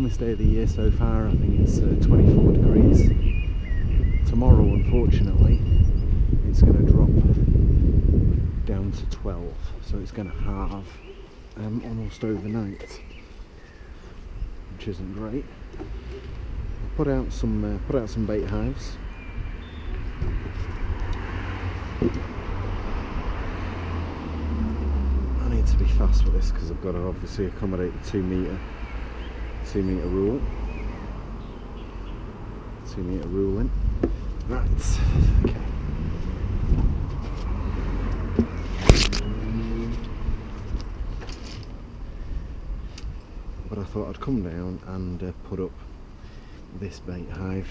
warmest day of the year so far. I think it's 24 degrees. Tomorrow, unfortunately, it's going to drop down to 12, so it's going to halve almost overnight, which isn't great. I'll put out some bait hives. I need to be fast with this because I've got to obviously accommodate the 2 metre rule. 2 metre ruling. Right, okay. But I thought I'd come down and put up this bait hive.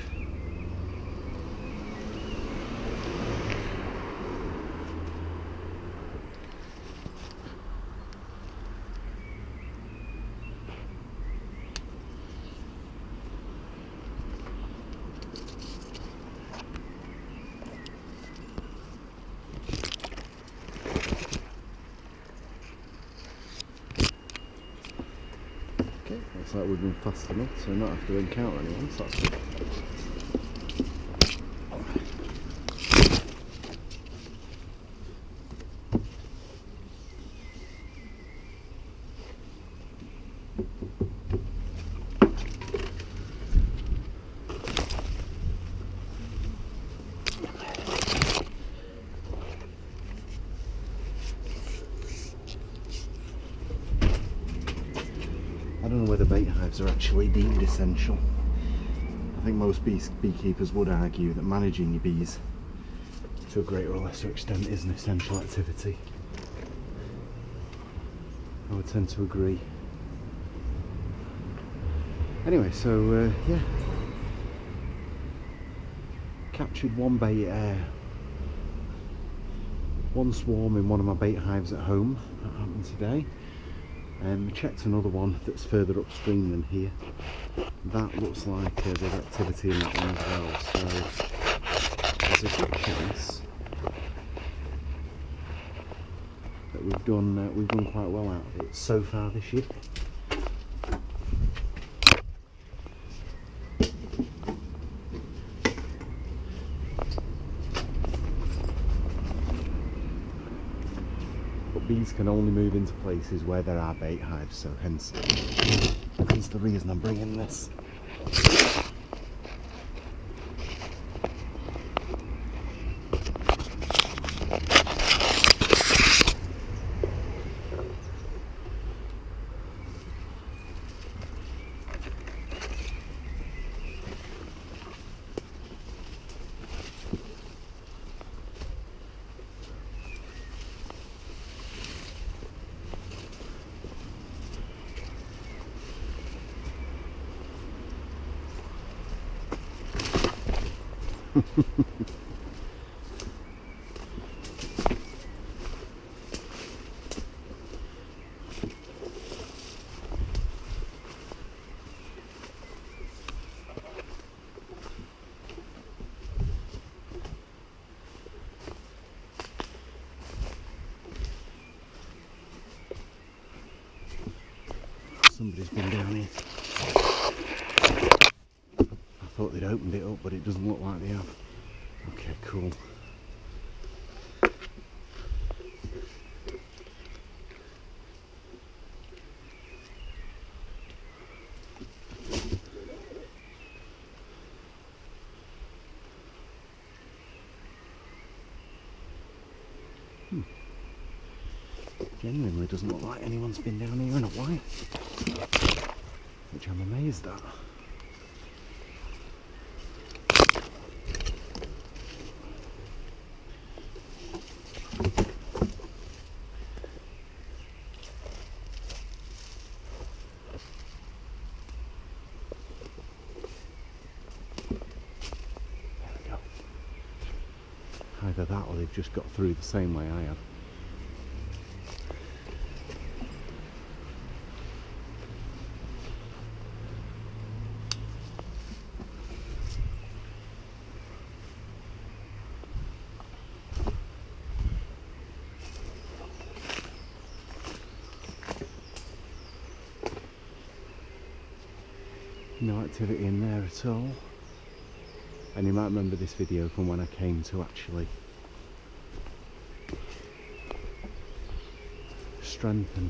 Looks like we've been fast enough to not have to encounter anyone, so that's good. I don't know whether bait hives are actually deemed essential. I think most beekeepers would argue that managing your bees to a greater or lesser extent is an essential activity. I would tend to agree. Anyway, so yeah, captured one swarm in one of my bait hives at home. That happened today. Checked another one that's further upstream than here. That looks like there's activity in that one as well, so there's a good chance that we've done quite well out of it so far this year. Bees can only move into places where there are bait hives, so hence the reason I'm bringing this. Somebody's been down here. I thought they'd opened it up, but it doesn't look like they have. Okay, cool. Genuinely doesn't look like anyone's been down here in a while, which I'm amazed at. There we go. Either that or they've just got through the same way I have. No activity in there at all. And you might remember this video from when I came to actually strengthen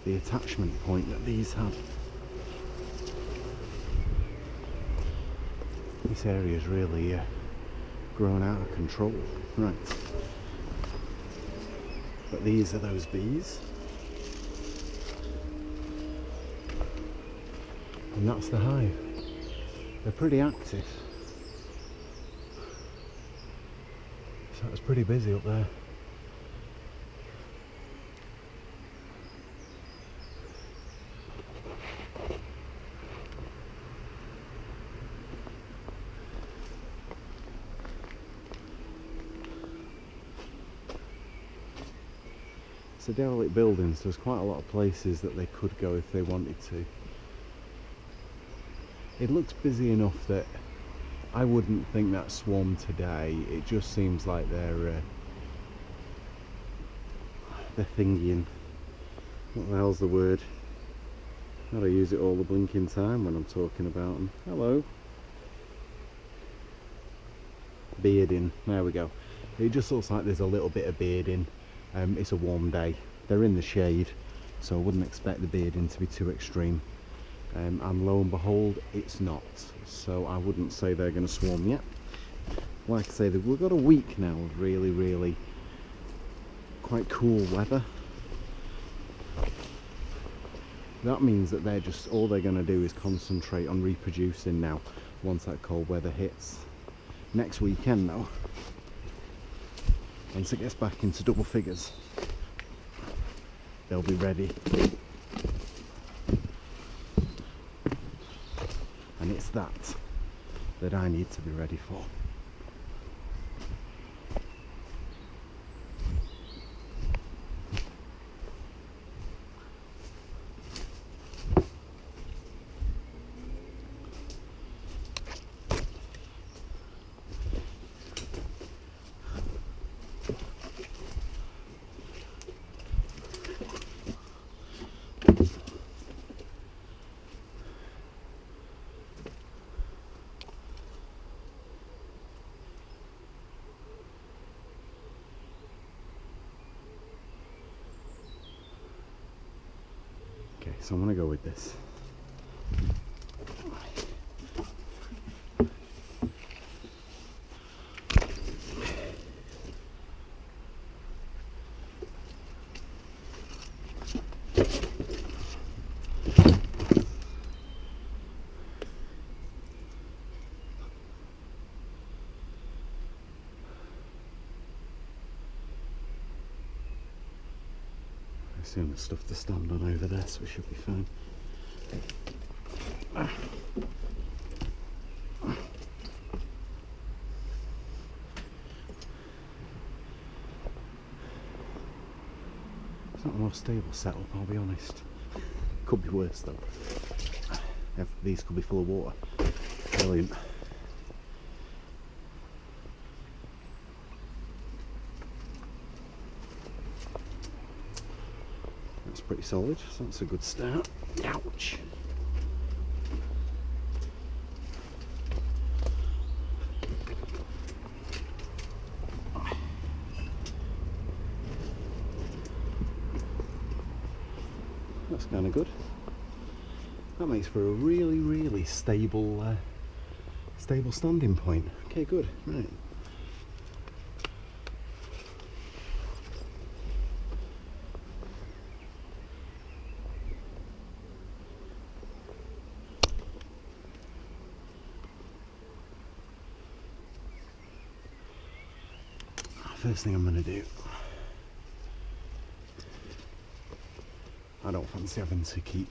the attachment point that these have. This area is really grown out of control. Right. But these are those bees. And that's the hive. They're pretty active. So it's pretty busy up there. It's a derelict building, so there's quite a lot of places that they could go if they wanted to. It looks busy enough that I wouldn't think that swarm today. It just seems like they're thingying. What the hell's the word? How do I use it all the blinking time when I'm talking about them? Hello. Bearding. There we go. It just looks like there's a little bit of bearding. It's a warm day. They're in the shade, so I wouldn't expect the bearding to be too extreme. And lo and behold, it's not. So I wouldn't say they're going to swarm yet. Like I say, we've got a week now of really quite cool weather. That means that they're just, all they're going to do is concentrate on reproducing now once that cold weather hits. Next weekend though, once it gets back into double figures, they'll be ready. And it's that I need to be ready for. Okay, so I'm going to go with this. I assume there's stuff to stand on over there, so we should be fine. It's not the most stable setup, I'll be honest. Could be worse though. These could be full of water. Brilliant. That's pretty solid, so that's a good start. Ouch! That's kind of good. That makes for a really stable stable standing point. Okay, good. Right. First thing I'm going to do, I don't fancy having to keep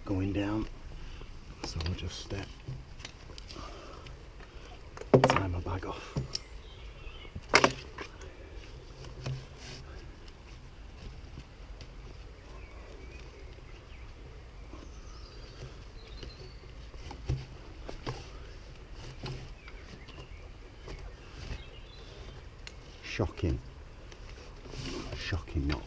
going down, so I'll just tie my bag off. Shocking. Shocking not.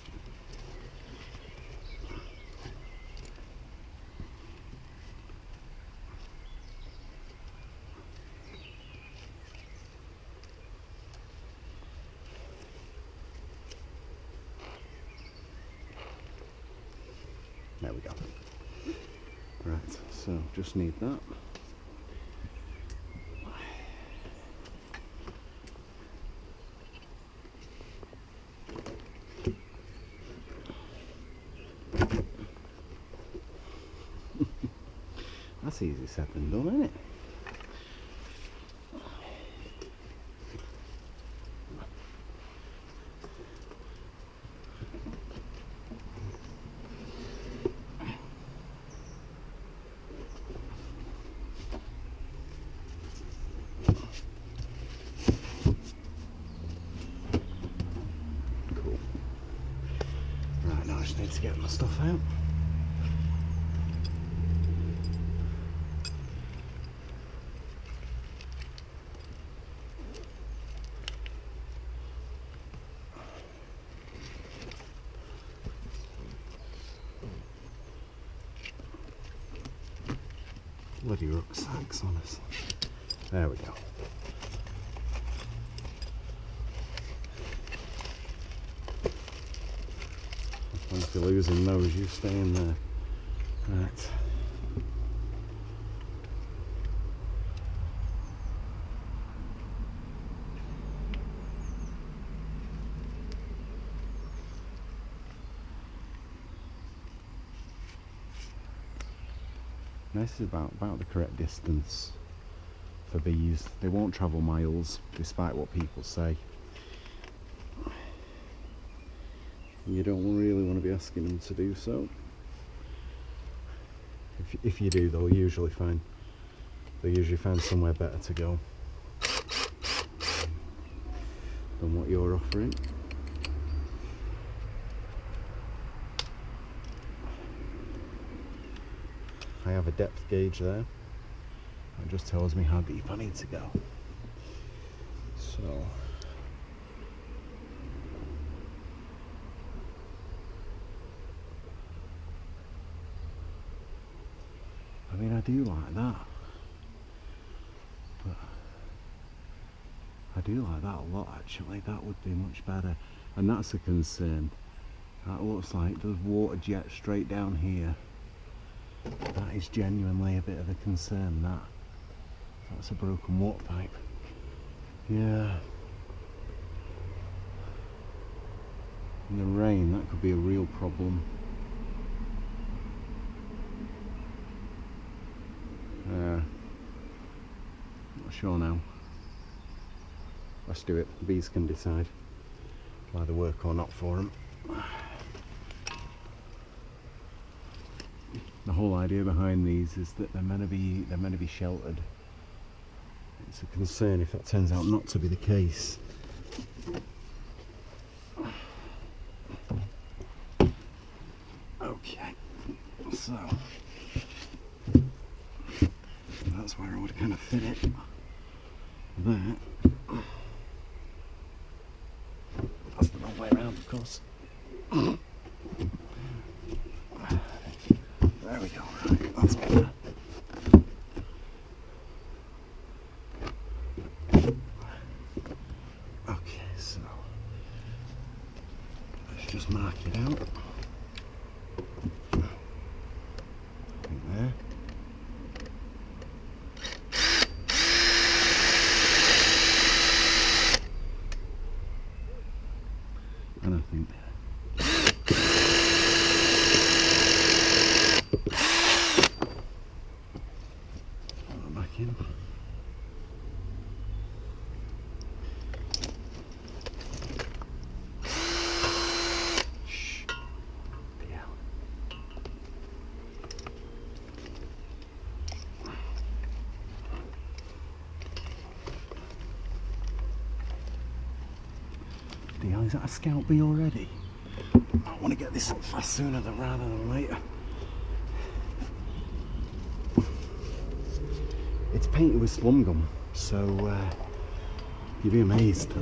There we go. Right, so just need that. That's easy said than done, isn't it? Cool. Right, now I just need to get my stuff out. Bloody rucksacks, honestly. There we go. If you're losing those, you stay in there. Right. This is about the correct distance for bees. They won't travel miles, despite what people say. You don't really want to be asking them to do so. If you do, they'll usually find somewhere better to go than what you're offering. I have a depth gauge there. It just tells me how deep I need to go. So I mean, I do like that, but I do like that a lot actually. That would be much better, and that's a concern. That looks like there's water jet straight down here. That is genuinely a bit of a concern. That's a broken water pipe. Yeah. In the rain, that could be a real problem. Not sure now. Let's do it. The bees can decide whether they work or not for them. The whole idea behind these is that they're meant to be sheltered. It's a concern if that turns out not to be the case. Okay, so that's where I would kind of fit it. That. That's the wrong way around, of course. There we go, right, that's better. Okay, so let's just mark it out. Right there. And I think back in. Shh. Yeah. Deal, is that a scout bee already? I want to get this up fast sooner rather than later. It's painted with slum gum, so you'd be amazed.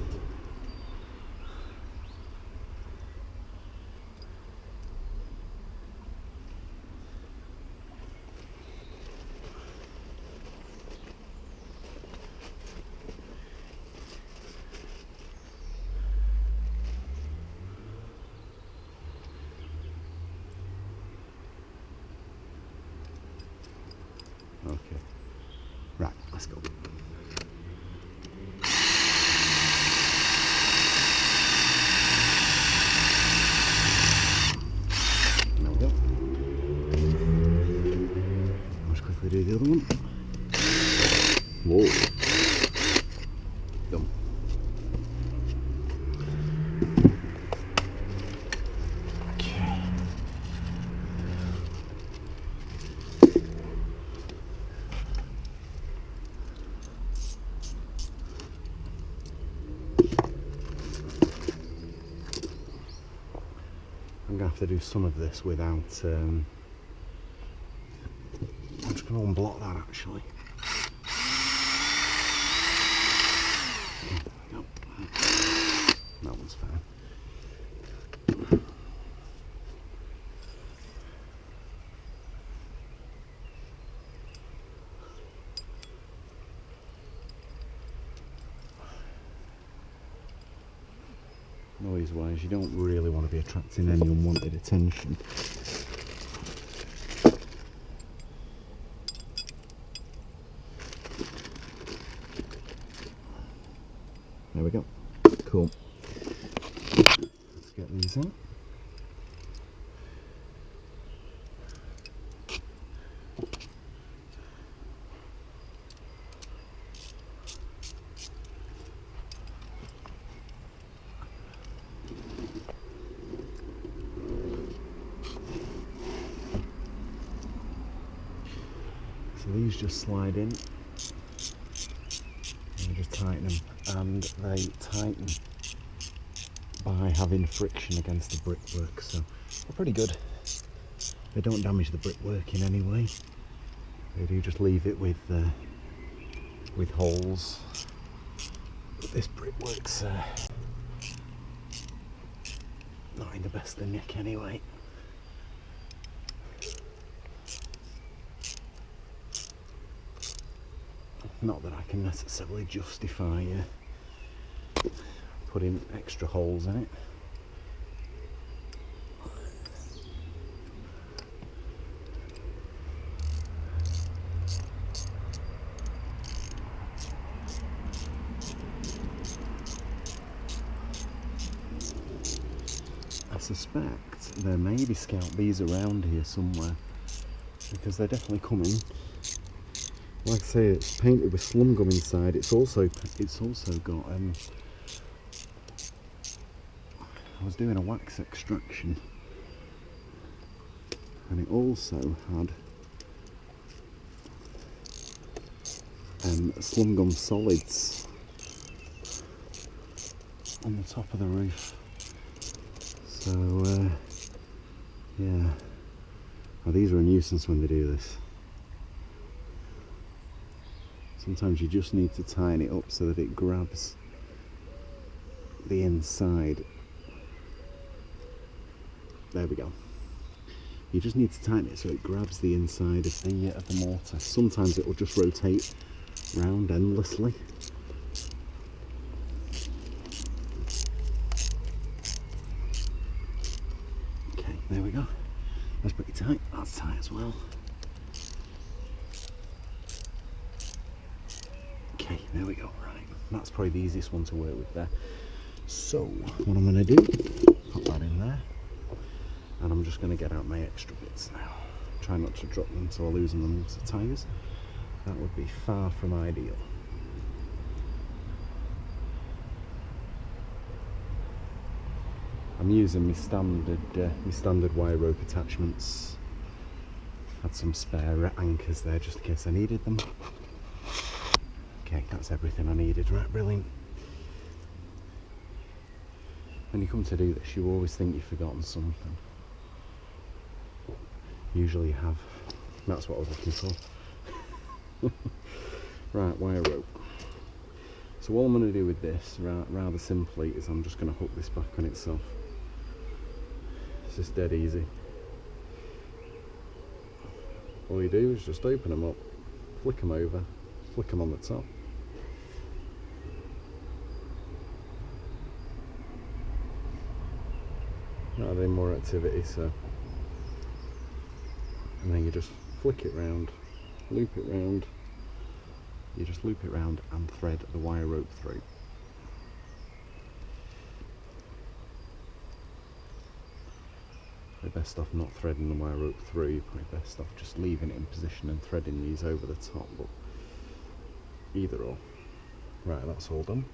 let's go. There we go. Let's quickly do the other one. Whoa. Done. Okay. I'm going to have to do some of this without, I'm just going to unblock that actually. Nope. That one's fine. Noise wise, you don't really want to be attracting any unwanted attention. There we go. Cool. Let's get these out. So these just slide in, and you just tighten them, and they tighten by having friction against the brickwork, so they're pretty good. They don't damage the brickwork in any way. They do just leave it with holes. But this brickwork's not in the best of nick anyway. Not that I can necessarily justify putting extra holes in it. I suspect there may be scout bees around here somewhere, because they're definitely coming. Like I say, it's painted with slum gum inside. It's also got I was doing a wax extraction, and it also had slum gum solids on the top of the roof. So yeah, well, these are a nuisance when they do this. Sometimes you just need to tighten it up so that it grabs the inside. There we go. You just need to tighten it so it grabs the inside of the mortar. Sometimes it will just rotate round endlessly. Okay, there we go. That's pretty tight. That's tight as well. Okay, there we go. Right, that's probably the easiest one to work with there. So what I'm going to do, put that in there, and I'm just going to get out my extra bits now. Try not to drop them so I lose them into tyres. That would be far from ideal. I'm using my standard wire rope attachments. Had some spare anchors there just in case I needed them. Okay, that's everything I needed. Right, brilliant. When you come to do this, you always think you've forgotten something. Usually you have. That's what I was looking for. Right, wire rope. So all I'm going to do with this, rather simply, is I'm just going to hook this back on itself. It's just dead easy. All you do is just open them up, flick them over, flick them on the top. Not adding more activity, so. And then you just flick it round, loop it round, you just loop it round and thread the wire rope through. You're best off not threading the wire rope through, you're probably best off just leaving it in position and threading these over the top, but either or. Right, that's all done.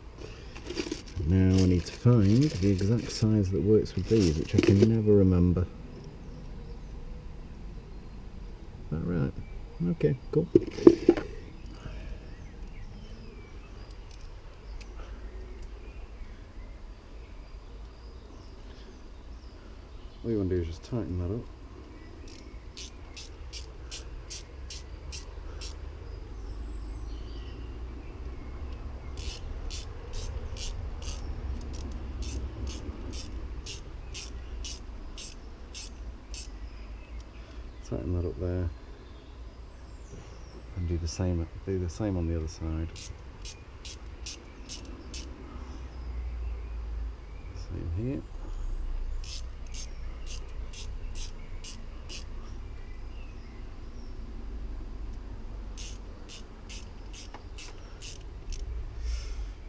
Now I need to find the exact size that works with these, which I can never remember. Is that right? Okay, cool. All you want to do is just tighten that up. Tighten that up there, and do the same on the other side. Same here.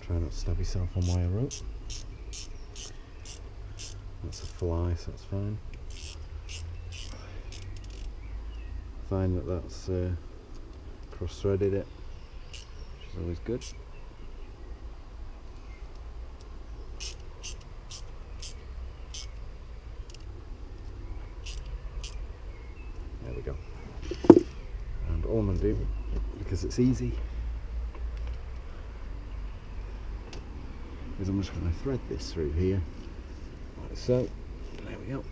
Try not to stab yourself on wire rope. That's a fly, so that's fine. Find that that's cross-threaded it, which is always good. There we go. And all I'm going to do, because it's easy, is I'm just going to thread this through here, like so. There we go.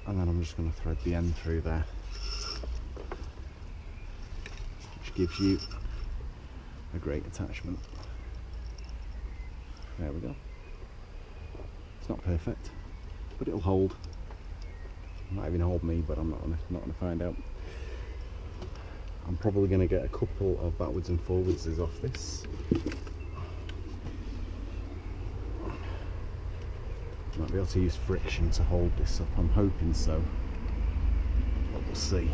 And then I'm just going to thread the end through there, which gives you a great attachment. There we go. It's not perfect, but it'll hold. It might even hold me, but I'm not going to find out. I'm probably going to get a couple of backwards and forwards off this. Might be able to use friction to hold this up, I'm hoping so, but we'll see.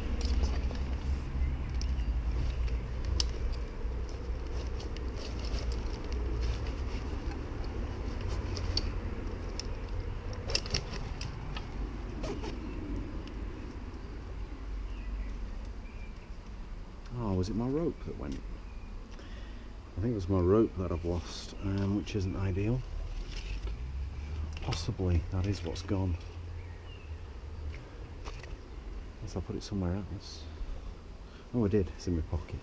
Oh, was it my rope that went? I think it was my rope that I've lost, which isn't ideal. Possibly that is what's gone. Unless I put it somewhere else. Oh, I did. It's in my pocket.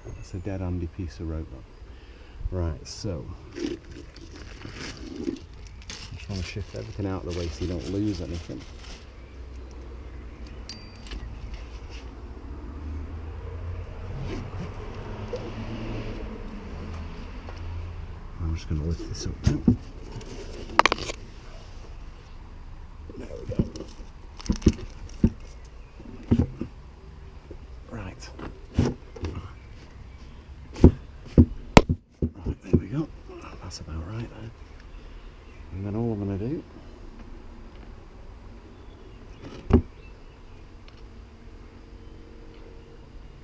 That's a dead handy piece of rope. Right, so I'm trying to shift everything out of the way so you don't lose anything. I'm just going to lift this up now. There we go. Right. Right, there we go. That's about right there. And then all I'm going to do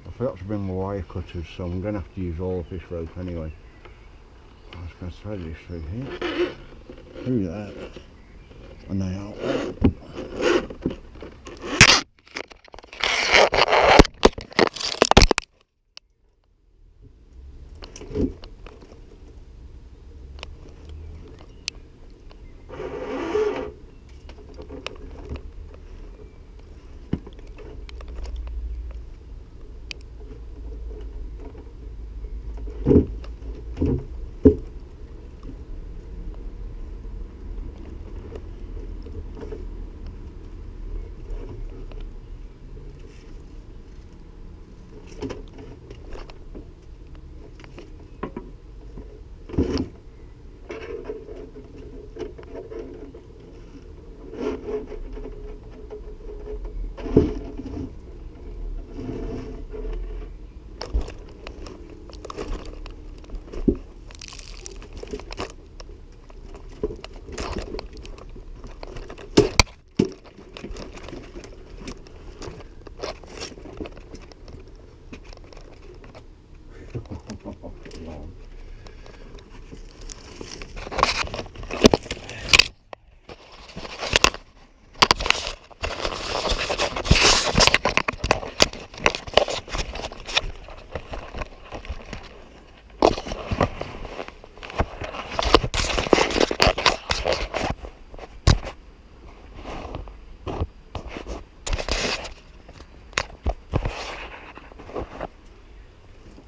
I forgot to bring my wire cutters, so I'm going to have to use all the fish rope anyway. I'm just going to thread this through here, through there, and then out.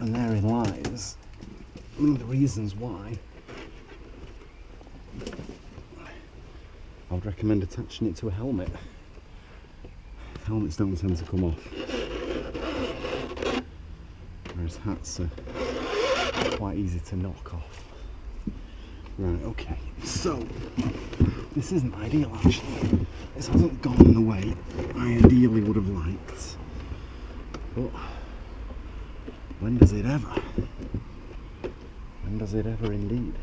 And therein lies one of the reasons why I would recommend attaching it to a helmet. Helmets don't tend to come off, whereas hats are quite easy to knock off. Right, okay, so this isn't ideal actually. This hasn't gone the way I ideally would have liked, but when does it ever? When does it ever indeed?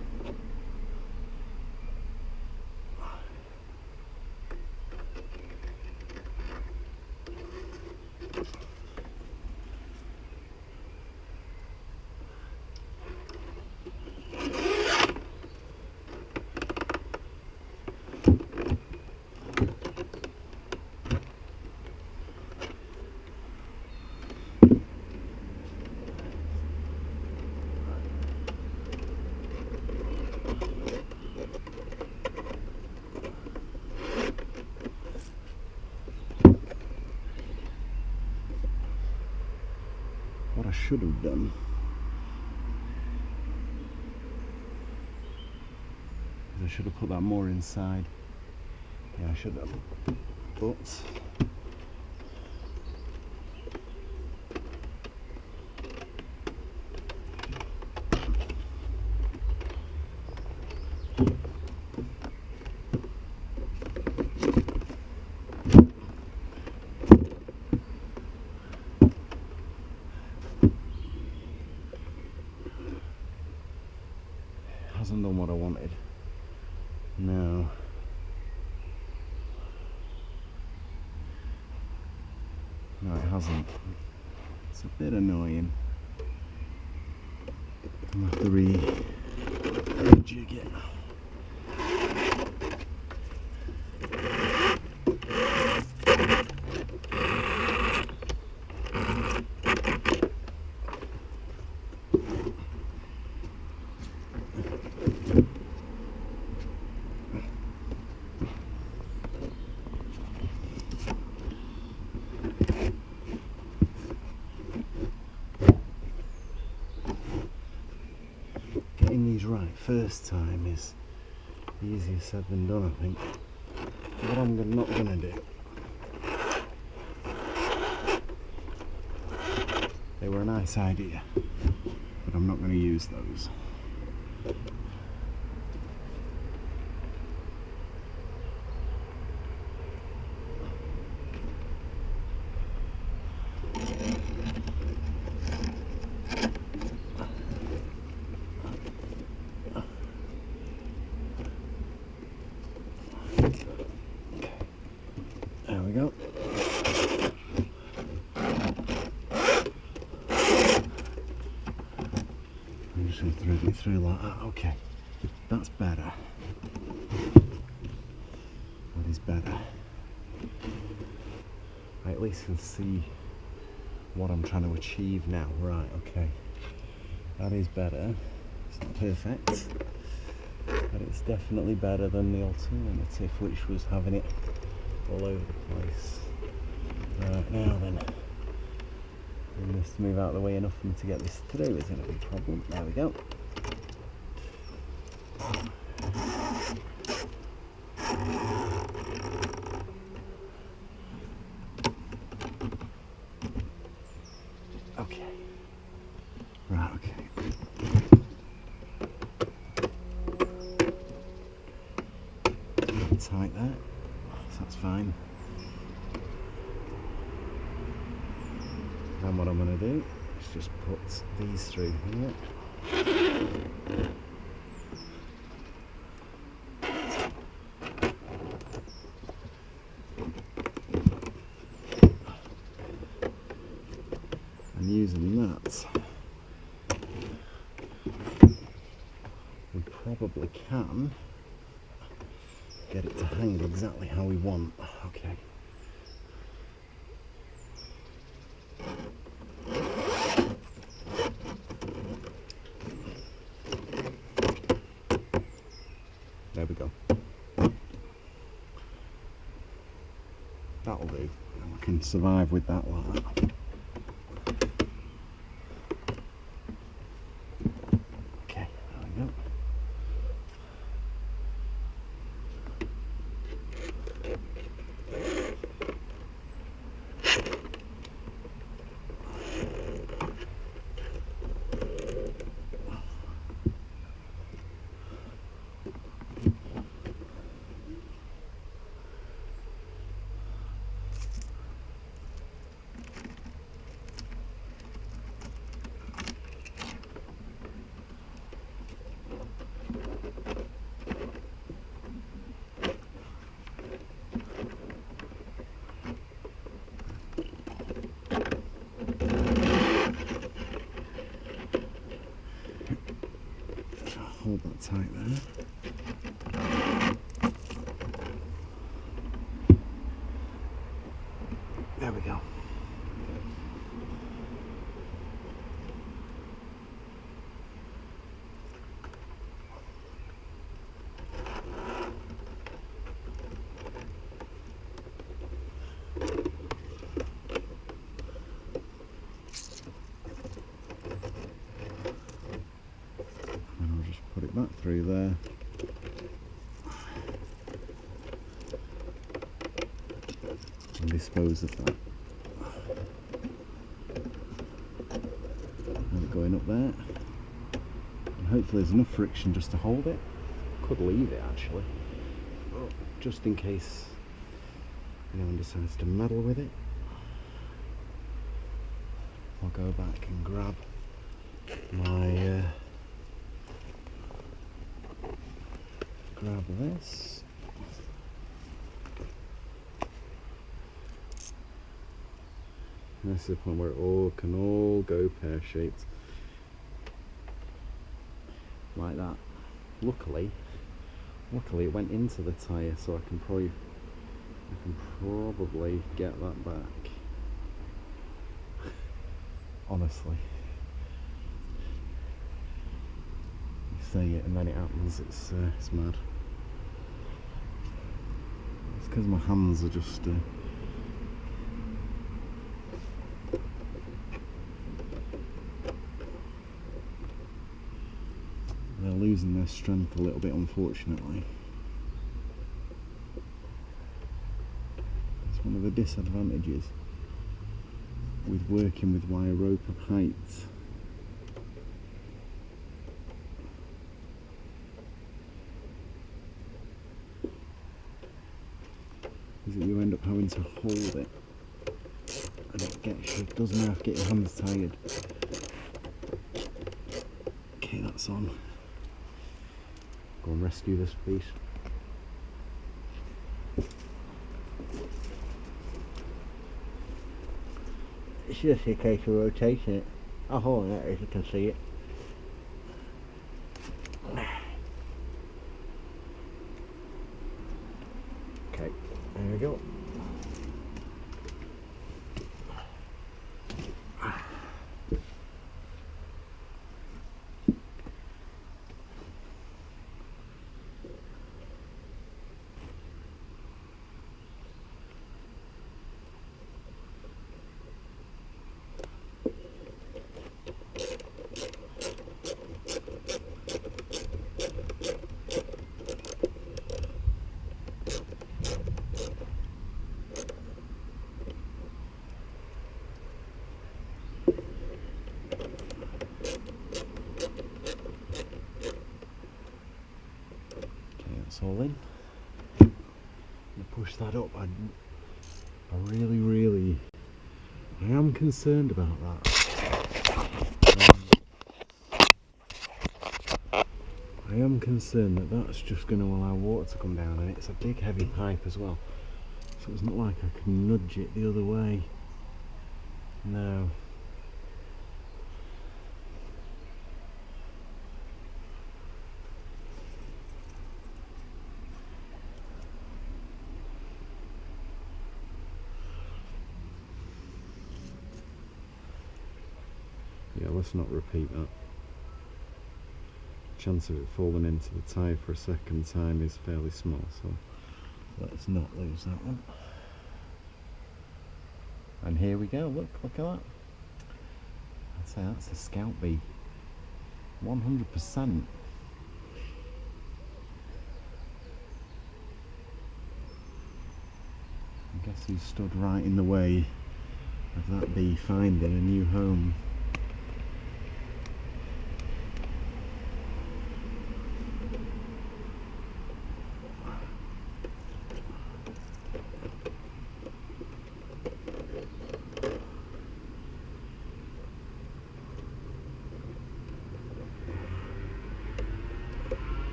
What I should have done is I should have put that more inside. Yeah, I should have. But hasn't done what I wanted. No. No, it hasn't. It's a bit annoying. I'm gonna have to rejig it. Getting these right first time is easier said than done, I think. What I'm not going to do, they were a nice idea, but I'm not going to use those. There we go. I'm just going to thread it through like that. Okay, that's better. That is better. I at least can see what I'm trying to achieve now. Right, okay. That is better. It's not perfect, but it's definitely better than the alternative, which was having it all over the place. Right, now then, we must move out of the way enough for me to get this through. Is going to be a problem. There we go. Okay. Right, okay. Tight there, so that's fine. And what I'm going to do is just put these through here. And using that, we probably can get it to hang exactly how we want. Okay. There we go. That'll do. And we can survive with that like that. hold that tight there. There we go. And I'll just put it back through there. And dispose of that. And it going up there. And hopefully there's enough friction just to hold it. Could leave it actually, just in case anyone decides to meddle with it. I'll go back and grab my grab this. And this is the point where it all can all go pear-shaped like that. Luckily it went into the tyre, so I can probably get that back. Honestly, you say it and then it happens. It's mad. It's because my hands are just they're losing their strength a little bit, unfortunately. It's one of the disadvantages with working with wire rope of height. Is that you end up having to hold it, and it doesn't have to get your hands tired. Okay, that's on. Go and rescue this piece. It's just a case of rotating it. I'll hold it as you can see it. Okay, there we go. All in. I'm gonna push that up. I am concerned about that. I am concerned that that's just going to allow water to come down, and it's a big heavy pipe as well, so it's not like I can nudge it the other way. No. Yeah, let's not repeat that. Chance of it falling into the tyre for a second time is fairly small, so let's not lose that one. And here we go, look at that. I'd say that's a Scout bee. 100%. I guess he stood right in the way of that bee finding a new home.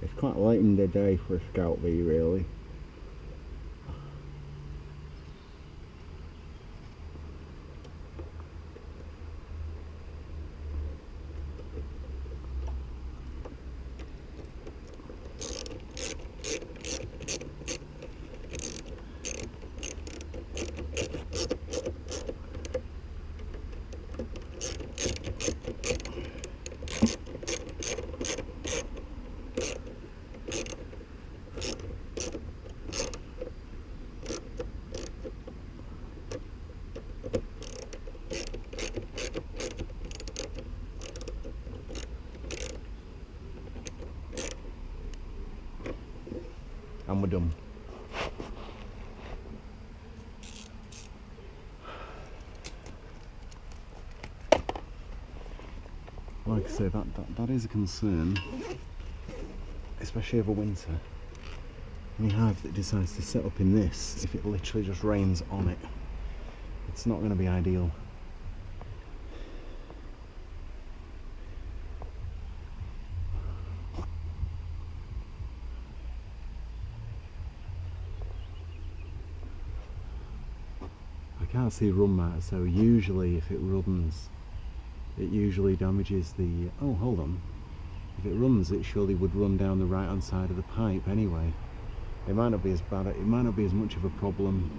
It's quite late in the day for a Scout bee, really. And we're done. Like I say, that is a concern, especially over winter. Any hive that decides to set up in this, if it literally just rains on it, it's not going to be ideal. I can't see run marks, so usually if it runs, it usually damages the... oh, hold on. If it runs, it surely would run down the right hand side of the pipe anyway. It might not be as bad, it might not be as much of a problem.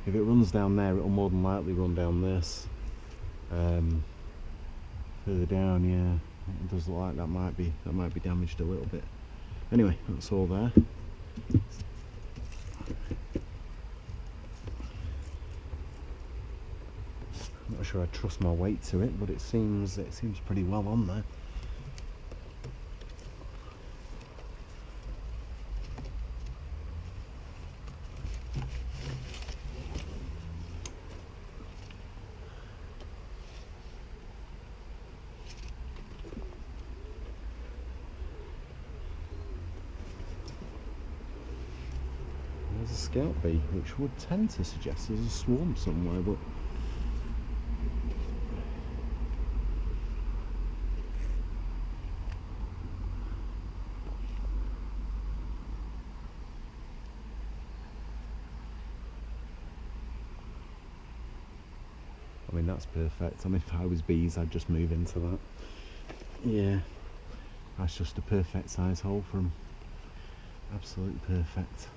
If it runs down there, it'll more than likely run down this. Further down, yeah, it does look like that might be damaged a little bit. Anyway, that's all there. I'm not sure I trust my weight to it, but it seems pretty well on there. There's a scout bee, which would tend to suggest there's a swarm somewhere, but I mean, that's perfect. I mean, if I was bees, I'd just move into that. Yeah, that's just a perfect size hole for them. Absolutely perfect.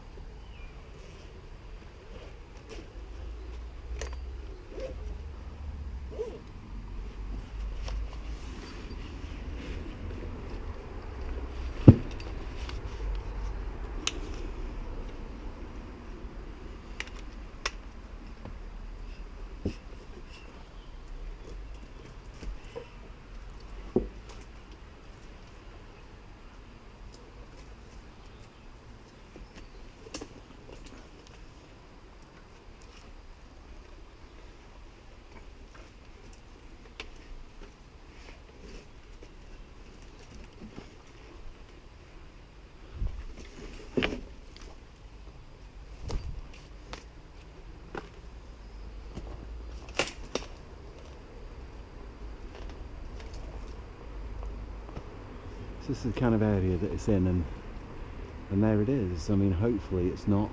This is the kind of area that it's in, and there it is. I mean, hopefully it's not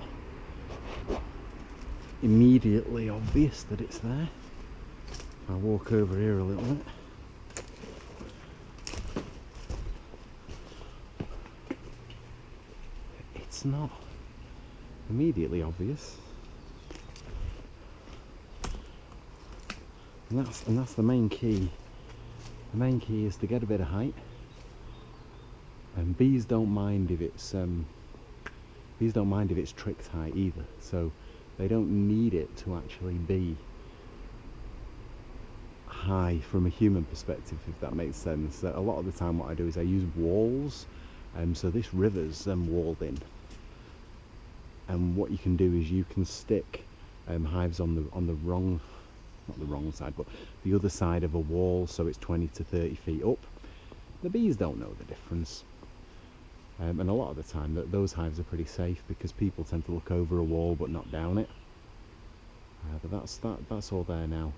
immediately obvious that it's there. I'll walk over here a little bit. It's not immediately obvious, and that's the main key. The main key is to get a bit of height. And bees don't mind if it's tricked height either, so they don't need it to actually be high from a human perspective, if that makes sense. A lot of the time what I do is I use walls, so this river's walled in, and what you can do is you can stick hives on the wrong, not the wrong side, but the other side of a wall, so it's 20 to 30 feet up. The bees don't know the difference. And a lot of the time those hives are pretty safe because people tend to look over a wall but not down it. But that's all there now.